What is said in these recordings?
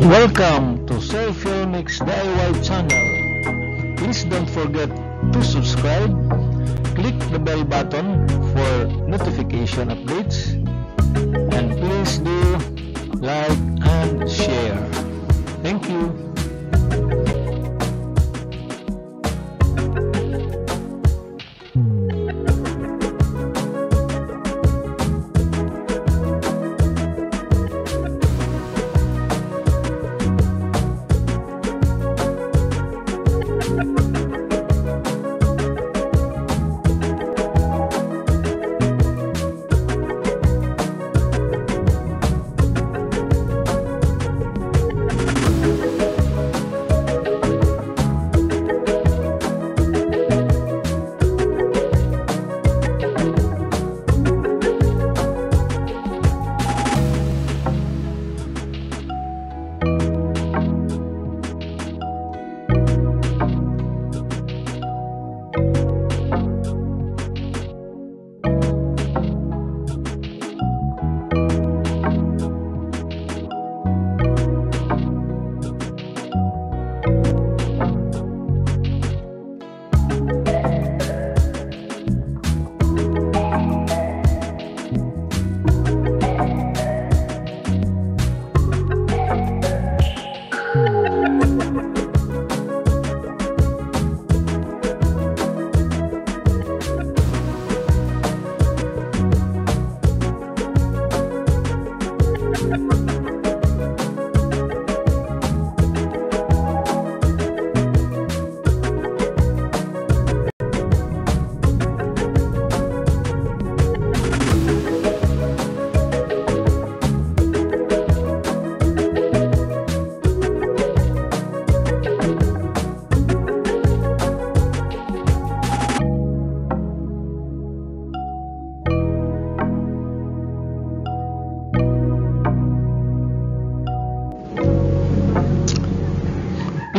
Welcome to fielmix DIY channel. Please don't forget to subscribe, click the bell button for notification updates, and please do like and share. Thank you.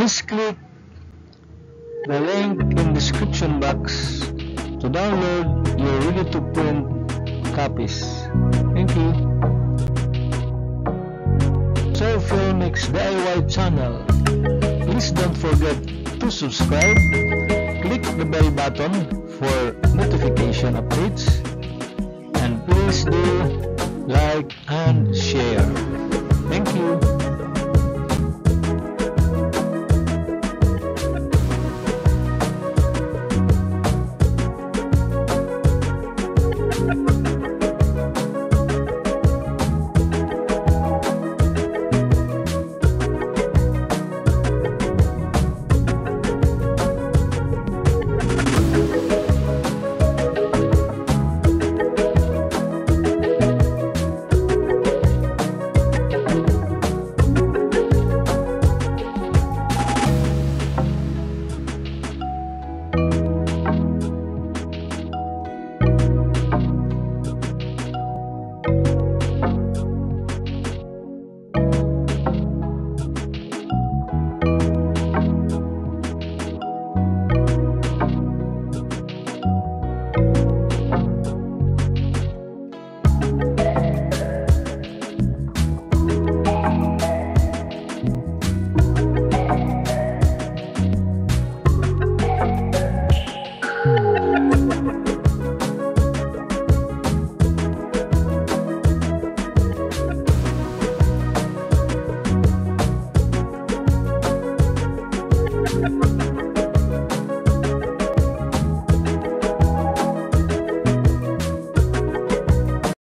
Please click the link in description box to download your ready-to-print copies. Thank you. So fielmix DIY channel. Please don't forget to subscribe, click the bell button for notification updates, and please do like and share. Thank you.